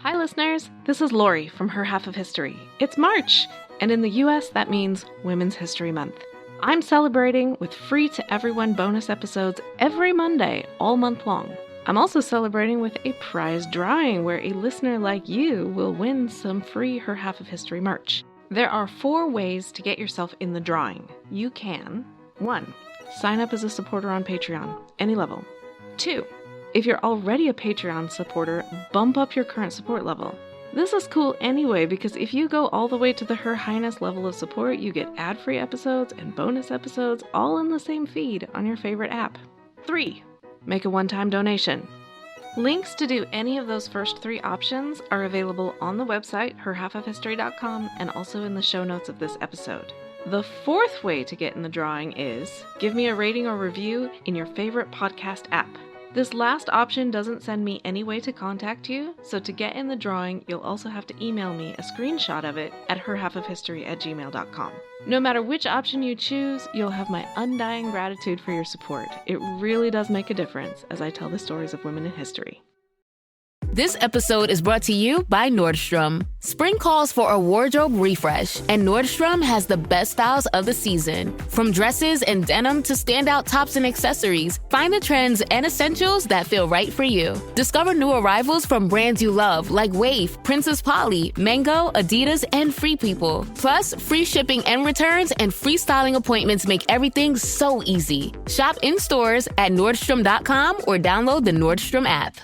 Hi listeners, this is Lori from Her Half of History. It's March, and in the US that means Women's History Month. I'm celebrating with free to everyone bonus episodes every Monday, all month long. I'm also celebrating with a prize drawing where a listener like you will win some free Her Half of History merch. There are 4 ways to get yourself in the drawing. You can 1. Sign up as a supporter on Patreon, any level. 2. If you're already a Patreon supporter, bump up your current support level. This is cool anyway because if you go all the way to the Her Highness level of support, you get ad-free episodes and bonus episodes all in the same feed on your favorite app. 3. Make a one-time donation. Links to do any of those first 3 options are available on the website, herhalfofhistory.com, and also in the show notes of this episode. The 4th way to get in the drawing is give me a rating or review in your favorite podcast app. This last option doesn't send me any way to contact you, so to get in the drawing, you'll also have to email me a screenshot of it at herhalfofhistory@gmail.com. No matter which option you choose, you'll have my undying gratitude for your support. It really does make a difference as I tell the stories of women in history. This episode is brought to you by Nordstrom. Spring calls for a wardrobe refresh, and Nordstrom has the best styles of the season. From dresses and denim to standout tops and accessories, find the trends and essentials that feel right for you. Discover new arrivals from brands you love like Wave, Princess Polly, Mango, Adidas, and Free People. Plus, free shipping and returns and free styling appointments make everything so easy. Shop in stores at Nordstrom.com or download the Nordstrom app.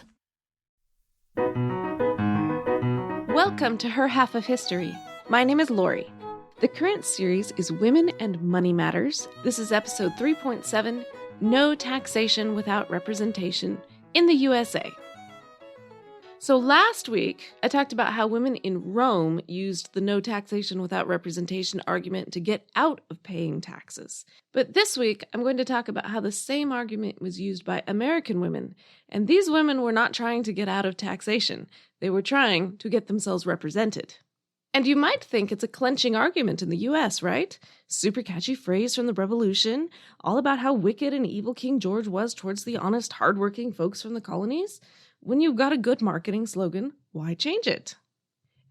Welcome to Her Half of History. My name is Lori. The current series is Women and Money Matters. This is episode 3.7, No Taxation Without Representation in the USA. So last week, I talked about how women in Rome used the no taxation without representation argument to get out of paying taxes. But this week, I'm going to talk about how the same argument was used by American women. And these women were not trying to get out of taxation. They were trying to get themselves represented. And you might think it's a clenching argument in the US, right? Super catchy phrase from the Revolution, all about how wicked and evil King George was towards the honest, hardworking folks from the colonies. When you've got a good marketing slogan, why change it?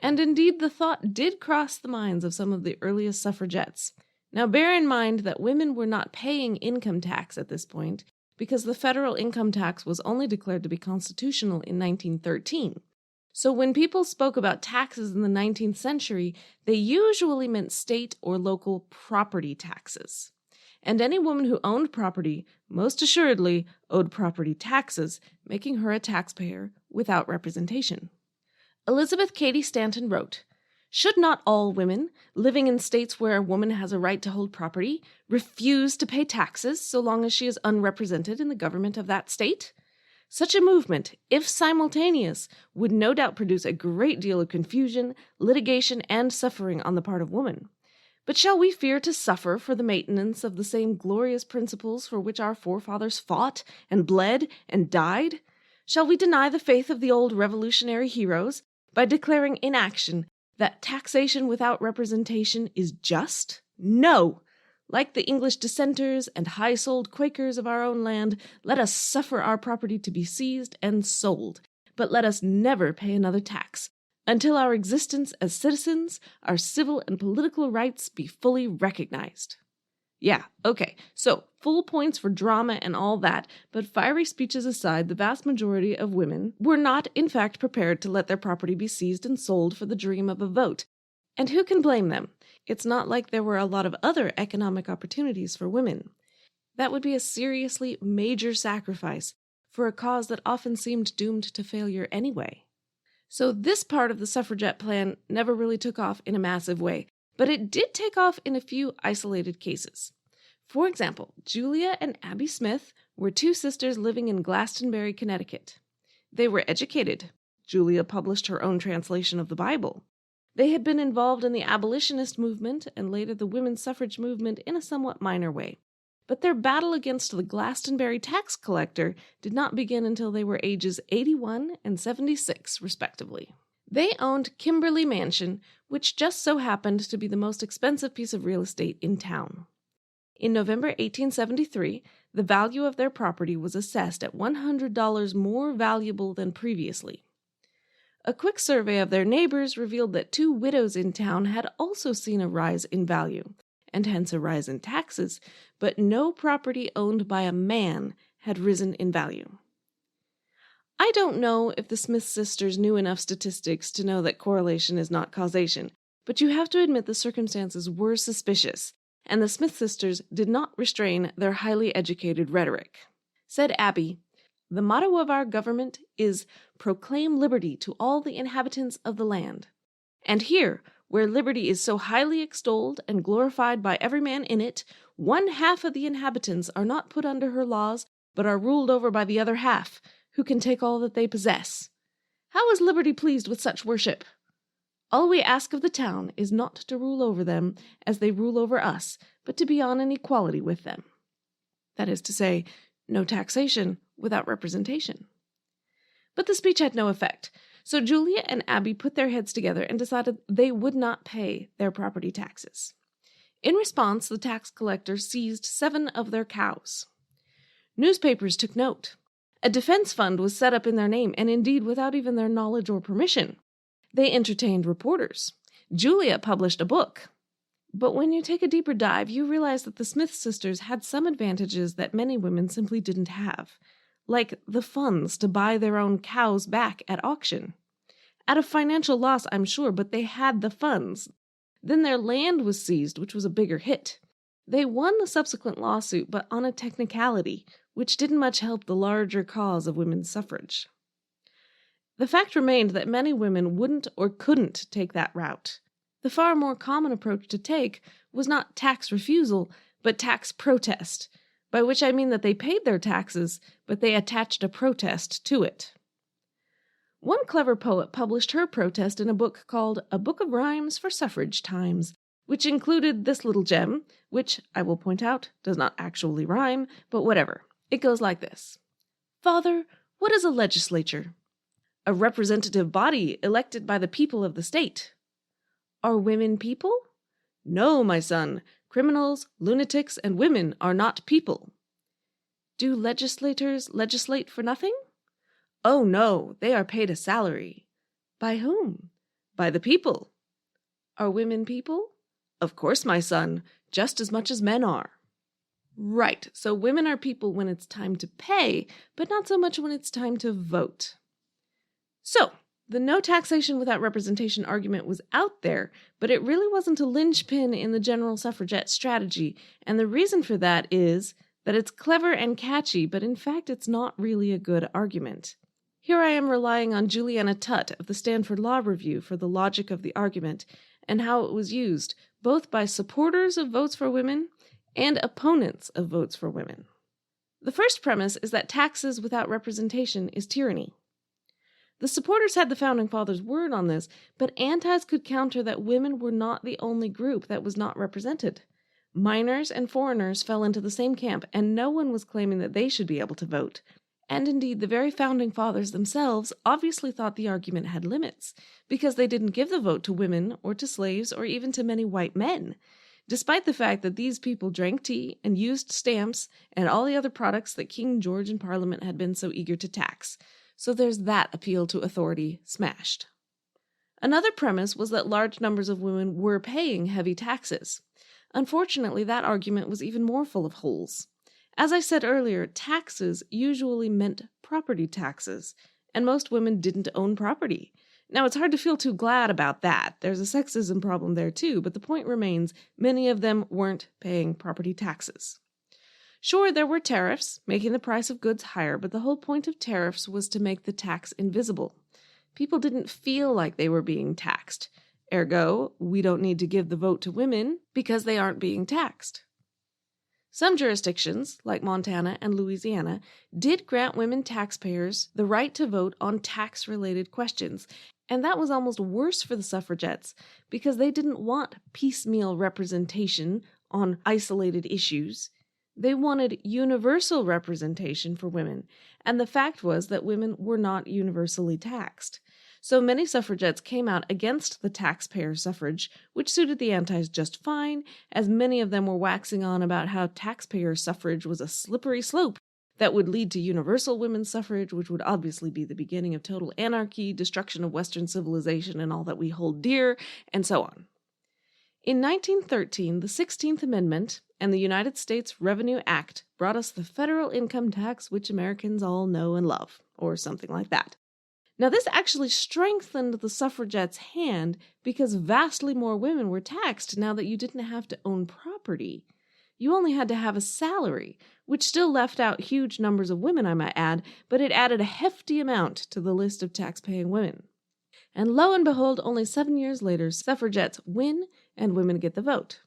And indeed, the thought did cross the minds of some of the earliest suffragettes. Now, bear in mind that women were not paying income tax at this point because the federal income tax was only declared to be constitutional in 1913. So when people spoke about taxes in the 19th century, they usually meant state or local property taxes. And any woman who owned property, most assuredly, owed property taxes, making her a taxpayer without representation. Elizabeth Cady Stanton wrote, "Should not all women, living in states where a woman has a right to hold property, refuse to pay taxes so long as she is unrepresented in the government of that state? Such a movement, if simultaneous, would no doubt produce a great deal of confusion, litigation, and suffering on the part of women. But shall we fear to suffer for the maintenance of the same glorious principles for which our forefathers fought and bled and died? Shall we deny the faith of the old revolutionary heroes by declaring in action that taxation without representation is just? No! Like the English dissenters and high-souled Quakers of our own land, let us suffer our property to be seized and sold, but let us never pay another tax, until our existence as citizens, our civil and political rights be fully recognized." Yeah, okay, so full points for drama and all that, but fiery speeches aside, the vast majority of women were not, in fact, prepared to let their property be seized and sold for the dream of a vote. And who can blame them? It's not like there were a lot of other economic opportunities for women. That would be a seriously major sacrifice for a cause that often seemed doomed to failure anyway. So this part of the suffragette plan never really took off in a massive way, but it did take off in a few isolated cases. For example, Julia and Abby Smith were 2 sisters living in Glastonbury, Connecticut. They were educated. Julia published her own translation of the Bible. They had been involved in the abolitionist movement and later the women's suffrage movement in a somewhat minor way. But their battle against the Glastonbury tax collector did not begin until they were ages 81 and 76, respectively. They owned Kimberley Mansion, which just so happened to be the most expensive piece of real estate in town. In November 1873, the value of their property was assessed at $100 more valuable than previously. A quick survey of their neighbors revealed that 2 widows in town had also seen a rise in value, and hence a rise in taxes, but no property owned by a man had risen in value. I don't know if the Smith sisters knew enough statistics to know that correlation is not causation, but you have to admit the circumstances were suspicious, and the Smith sisters did not restrain their highly educated rhetoric. Said Abby, "The motto of our government is proclaim liberty to all the inhabitants of the land. And here, where liberty is so highly extolled and glorified by every man in it, 1/2 of the inhabitants are not put under her laws, but are ruled over by the other half, who can take all that they possess. How is liberty pleased with such worship? All we ask of the town is not to rule over them as they rule over us, but to be on an equality with them." That is to say, no taxation without representation. But the speech had no effect, so Julia and Abby put their heads together and decided they would not pay their property taxes. In response, the tax collector seized 7 of their cows. Newspapers took note. A defense fund was set up in their name, and indeed without even their knowledge or permission. They entertained reporters. Julia published a book. But when you take a deeper dive, you realize that the Smith sisters had some advantages that many women simply didn't have, like the funds to buy their own cows back at auction. At a financial loss, I'm sure, but they had the funds. Then their land was seized, which was a bigger hit. They won the subsequent lawsuit, but on a technicality, which didn't much help the larger cause of women's suffrage. The fact remained that many women wouldn't or couldn't take that route. The far more common approach to take was not tax refusal, but tax protest, by which I mean that they paid their taxes, but they attached a protest to it. One clever poet published her protest in a book called A Book of Rhymes for Suffrage Times, which included this little gem, which, I will point out, does not actually rhyme, but whatever. It goes like this. "Father, what is a legislature? A representative body elected by the people of the state. Are women people? No, my son. Criminals, lunatics, and women are not people. Do legislators legislate for nothing? Oh, no, they are paid a salary. By whom? By the people. Are women people? Of course, my son, just as much as men are." Right, so women are people when it's time to pay, but not so much when it's time to vote. So, the no taxation without representation argument was out there, but it really wasn't a linchpin in the general suffragette strategy, and the reason for that is that it's clever and catchy, but in fact it's not really a good argument. Here I am relying on Juliana Tutt of the Stanford Law Review for the logic of the argument and how it was used, both by supporters of votes for women and opponents of votes for women. The first premise is that taxes without representation is tyranny. The supporters had the Founding Fathers' word on this, but antis could counter that women were not the only group that was not represented. Minors and foreigners fell into the same camp, and no one was claiming that they should be able to vote. And indeed, the very Founding Fathers themselves obviously thought the argument had limits, because they didn't give the vote to women or to slaves or even to many white men, despite the fact that these people drank tea and used stamps and all the other products that King George and Parliament had been so eager to tax. So there's that appeal to authority smashed. Another premise was that large numbers of women were paying heavy taxes. Unfortunately, that argument was even more full of holes. As I said earlier, taxes usually meant property taxes, and most women didn't own property. Now, it's hard to feel too glad about that. There's a sexism problem there too, but the point remains, many of them weren't paying property taxes. Sure, there were tariffs, making the price of goods higher, but the whole point of tariffs was to make the tax invisible. People didn't feel like they were being taxed. Ergo, we don't need to give the vote to women because they aren't being taxed. Some jurisdictions, like Montana and Louisiana, did grant women taxpayers the right to vote on tax-related questions, and that was almost worse for the suffragettes because they didn't want piecemeal representation on isolated issues. They wanted universal representation for women, and the fact was that women were not universally taxed. So many suffragettes came out against the taxpayer suffrage, which suited the antis just fine, as many of them were waxing on about how taxpayer suffrage was a slippery slope That would lead to universal women's suffrage, which would obviously be the beginning of total anarchy, destruction of Western civilization and all that we hold dear, and so on. In 1913, the 16th Amendment and the United States Revenue Act brought us the federal income tax, which Americans all know and love, or something like that. Now, this actually strengthened the suffragettes' hand because vastly more women were taxed now that you didn't have to own property. You only had to have a salary, which still left out huge numbers of women, I might add, but it added a hefty amount to the list of tax-paying women. And lo and behold, only 7 years later, suffragettes win and women get the vote.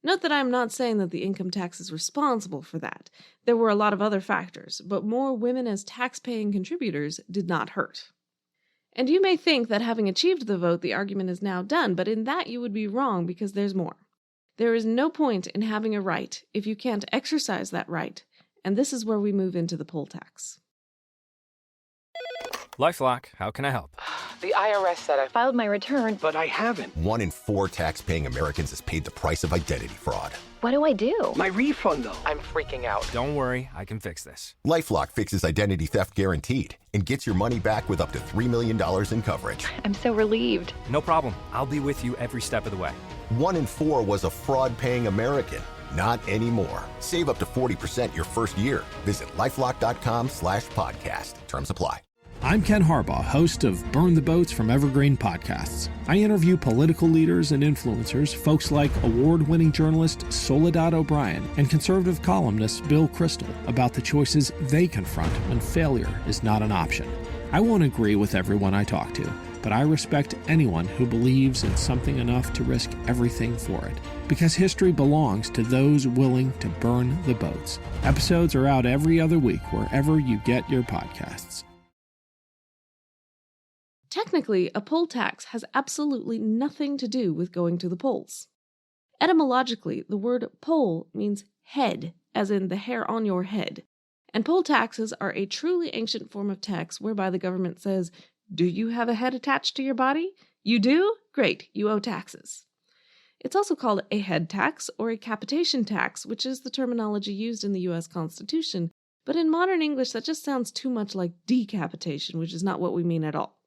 Note that I'm not saying that the income tax is responsible for that. There were a lot of other factors, but more women as tax-paying contributors did not hurt. And you may think that having achieved the vote, the argument is now done, but in that you would be wrong because there's more. There is no point in having a right if you can't exercise that right, and this is where we move into the poll tax. LifeLock, how can I help? The IRS said I filed my return, but I haven't. 1 in 4 tax-paying Americans has paid the price of identity fraud. What do I do? My refund, though. I'm freaking out. Don't worry, I can fix this. LifeLock fixes identity theft guaranteed and gets your money back with up to $3 million in coverage. I'm so relieved. No problem. I'll be with you every step of the way. 1 in 4 was a fraud-paying American. Not anymore. Save up to 40% your first year. Visit LifeLock.com/podcast. Terms apply. I'm Ken Harbaugh, host of Burn the Boats from Evergreen Podcasts. I interview political leaders and influencers, folks like award-winning journalist Soledad O'Brien and conservative columnist Bill Kristol about the choices they confront when failure is not an option. I won't agree with everyone I talk to, but I respect anyone who believes in something enough to risk everything for it. Because history belongs to those willing to burn the boats. Episodes are out every other week wherever you get your podcasts. Technically, a poll tax has absolutely nothing to do with going to the polls. Etymologically, the word poll means head, as in the hair on your head. And poll taxes are a truly ancient form of tax whereby the government says, do you have a head attached to your body? You do? Great, you owe taxes. It's also called a head tax or a capitation tax, which is the terminology used in the U.S. Constitution. But in modern English, that just sounds too much like decapitation, which is not what we mean at all.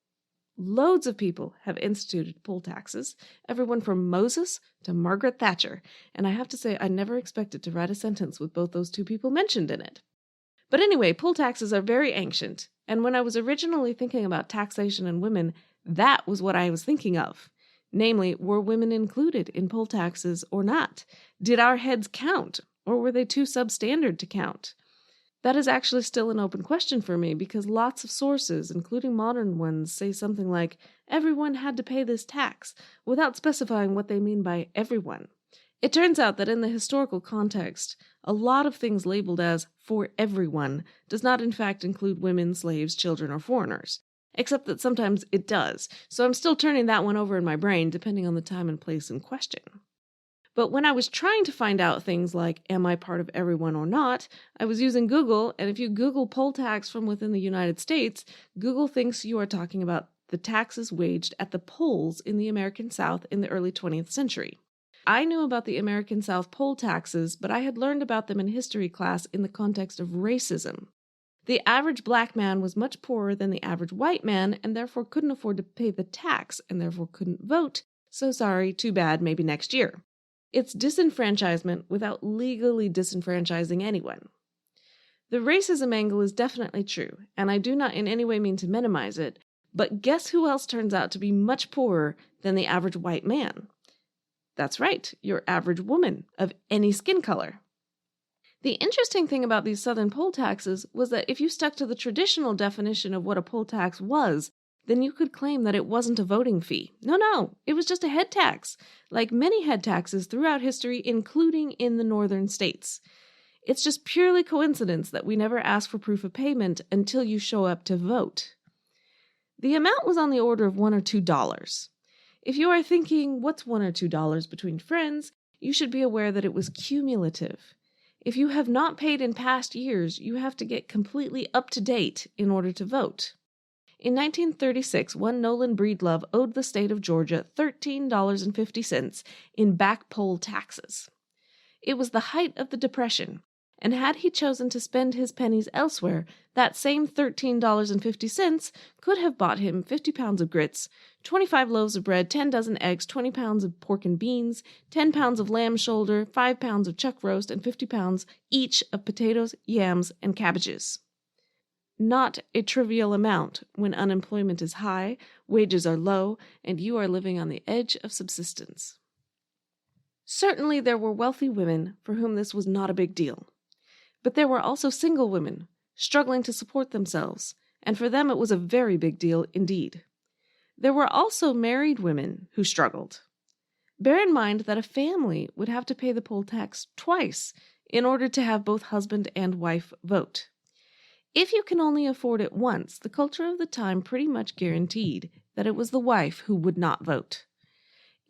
Loads of people have instituted poll taxes, everyone from Moses to Margaret Thatcher, and I have to say I never expected to write a sentence with both those two people mentioned in it. But anyway, poll taxes are very ancient, and when I was originally thinking about taxation and women, that was what I was thinking of. Namely, were women included in poll taxes or not? Did our heads count, or were they too substandard to count? That is actually still an open question for me because lots of sources, including modern ones, say something like, everyone had to pay this tax, without specifying what they mean by everyone. It turns out that in the historical context, a lot of things labeled as for everyone does not in fact include women, slaves, children, or foreigners. Except that sometimes it does, so I'm still turning that one over in my brain depending on the time and place in question. But when I was trying to find out things like, am I part of everyone or not, I was using Google, and if you Google poll tax from within the United States, Google thinks you are talking about the taxes waged at the polls in the American South in the early 20th century. I knew about the American South poll taxes, but I had learned about them in history class in the context of racism. The average black man was much poorer than the average white man, and therefore couldn't afford to pay the tax, and therefore couldn't vote. So sorry, too bad, maybe next year. It's disenfranchisement without legally disenfranchising anyone. The racism angle is definitely true, and I do not in any way mean to minimize it, but guess who else turns out to be much poorer than the average white man? That's right, your average woman of any skin color. The interesting thing about these Southern poll taxes was that if you stuck to the traditional definition of what a poll tax was, then you could claim that it wasn't a voting fee. No, it was just a head tax, like many head taxes throughout history, including in the northern states. It's just purely coincidence that we never ask for proof of payment until you show up to vote. The amount was on the order of $1 or $2. If you are thinking, what's $1 or $2 between friends, you should be aware that it was cumulative. If you have not paid in past years, you have to get completely up to date in order to vote. In 1936, one Nolan Breedlove owed the state of Georgia $13.50 in back poll taxes. It was the height of the Depression, and had he chosen to spend his pennies elsewhere, that same $13.50 could have bought him 50 pounds of grits, 25 loaves of bread, 10 dozen eggs, 20 pounds of pork and beans, 10 pounds of lamb shoulder, 5 pounds of chuck roast, and 50 pounds each of potatoes, yams, and cabbages. Not a trivial amount when unemployment is high, wages are low, and you are living on the edge of subsistence. Certainly there were wealthy women for whom this was not a big deal. But there were also single women, struggling to support themselves, and for them it was a very big deal indeed. There were also married women who struggled. Bear in mind that a family would have to pay the poll tax twice in order to have both husband and wife vote. If you can only afford it once, the culture of the time pretty much guaranteed that it was the wife who would not vote.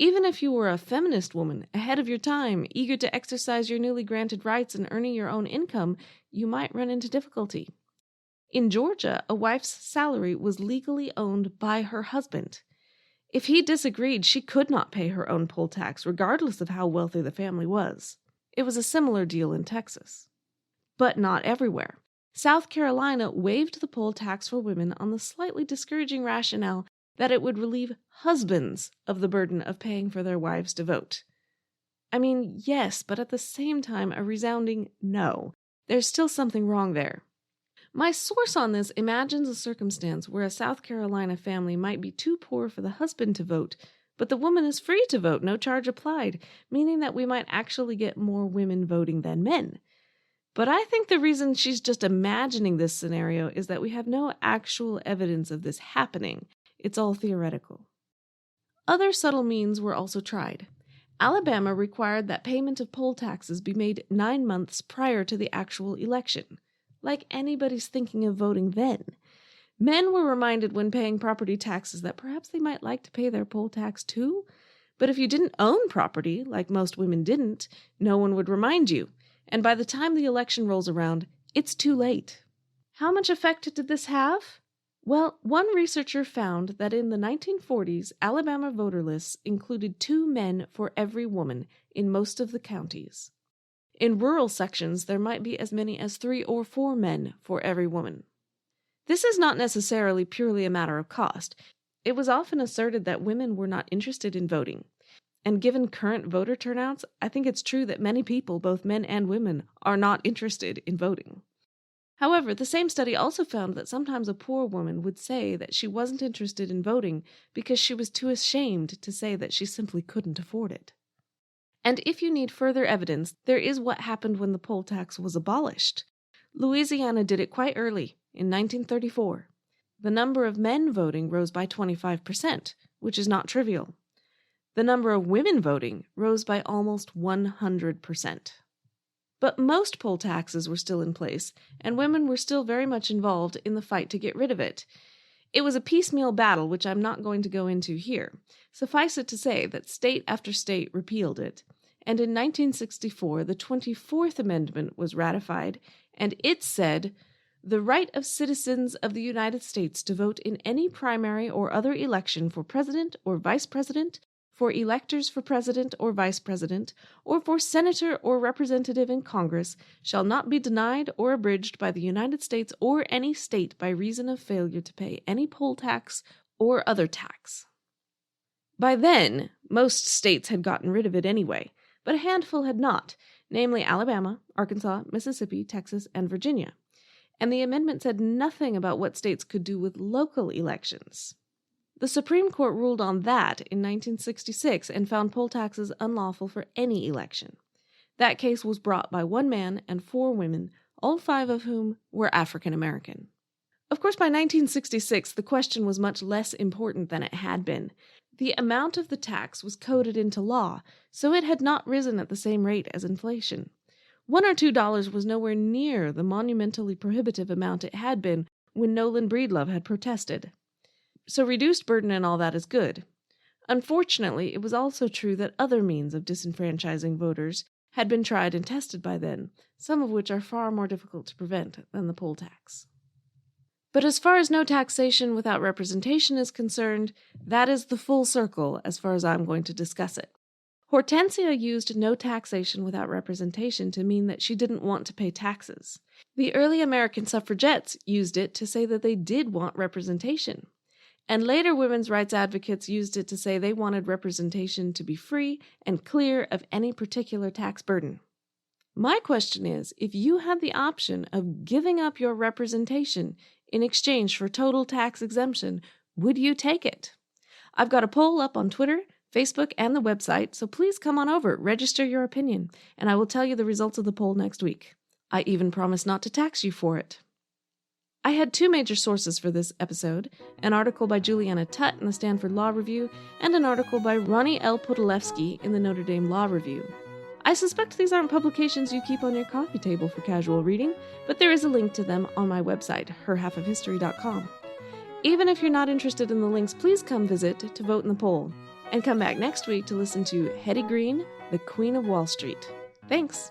Even if you were a feminist woman, ahead of your time, eager to exercise your newly granted rights and earning your own income, you might run into difficulty. In Georgia, a wife's salary was legally owned by her husband. If he disagreed, she could not pay her own poll tax, regardless of how wealthy the family was. It was a similar deal in Texas. But not everywhere. South Carolina waived the poll tax for women on the slightly discouraging rationale that it would relieve husbands of the burden of paying for their wives to vote. I mean, yes, but at the same time, a resounding no. There's still something wrong there. My source on this imagines a circumstance where a South Carolina family might be too poor for the husband to vote, but the woman is free to vote, no charge applied, meaning that we might actually get more women voting than men. But I think the reason she's just imagining this scenario is that we have no actual evidence of this happening. It's all theoretical. Other subtle means were also tried. Alabama required that payment of poll taxes be made 9 months prior to the actual election. Like anybody's thinking of voting then. Men were reminded when paying property taxes that perhaps they might like to pay their poll tax too. But if you didn't own property, like most women didn't, no one would remind you. And by the time the election rolls around, it's too late. How much effect did this have? Well, one researcher found that in the 1940s, Alabama voter lists included 2 men for every woman in most of the counties. In rural sections, there might be as many as 3 or 4 men for every woman. This is not necessarily purely a matter of cost. It was often asserted that women were not interested in voting. And given current voter turnouts, I think it's true that many people, both men and women, are not interested in voting. However, the same study also found that sometimes a poor woman would say that she wasn't interested in voting because she was too ashamed to say that she simply couldn't afford it. And if you need further evidence, there is what happened when the poll tax was abolished. Louisiana did it quite early, in 1934. The number of men voting rose by 25%, which is not trivial. The number of women voting rose by almost 100%. But most poll taxes were still in place, and women were still very much involved in the fight to get rid of it. It was a piecemeal battle, which I'm not going to go into here. Suffice it to say that state after state repealed it, and in 1964 the 24th Amendment was ratified, and it said, "The right of citizens of the United States to vote in any primary or other election for president or vice president, for electors for president or vice president, or for senator or representative in Congress, shall not be denied or abridged by the United States or any state by reason of failure to pay any poll tax or other tax." By then, most states had gotten rid of it anyway, but a handful had not, namely Alabama, Arkansas, Mississippi, Texas, and Virginia. And the amendment said nothing about what states could do with local elections. The Supreme Court ruled on that in 1966 and found poll taxes unlawful for any election. That case was brought by 1 man and 4 women, all 5 of whom were African American. Of course, by 1966, the question was much less important than it had been. The amount of the tax was coded into law, so it had not risen at the same rate as inflation. $1 or $2 was nowhere near the monumentally prohibitive amount it had been when Nolan Breedlove had protested. So reduced burden and all that is good. Unfortunately, it was also true that other means of disenfranchising voters had been tried and tested by then, some of which are far more difficult to prevent than the poll tax. But as far as no taxation without representation is concerned, that is the full circle as far as I'm going to discuss it. Hortensia used no taxation without representation to mean that she didn't want to pay taxes. The early American suffragettes used it to say that they did want representation. And later women's rights advocates used it to say they wanted representation to be free and clear of any particular tax burden. My question is, if you had the option of giving up your representation in exchange for total tax exemption, would you take it? I've got a poll up on Twitter, Facebook, and the website, so please come on over, register your opinion, and I will tell you the results of the poll next week. I even promise not to tax you for it. I had two major sources for this episode, an article by Juliana Tutt in the Stanford Law Review, and an article by Ronnie L. Podolewski in the Notre Dame Law Review. I suspect these aren't publications you keep on your coffee table for casual reading, but there is a link to them on my website, herhalfofhistory.com. Even if you're not interested in the links, please come visit to vote in the poll, and come back next week to listen to Hetty Green, the Queen of Wall Street. Thanks!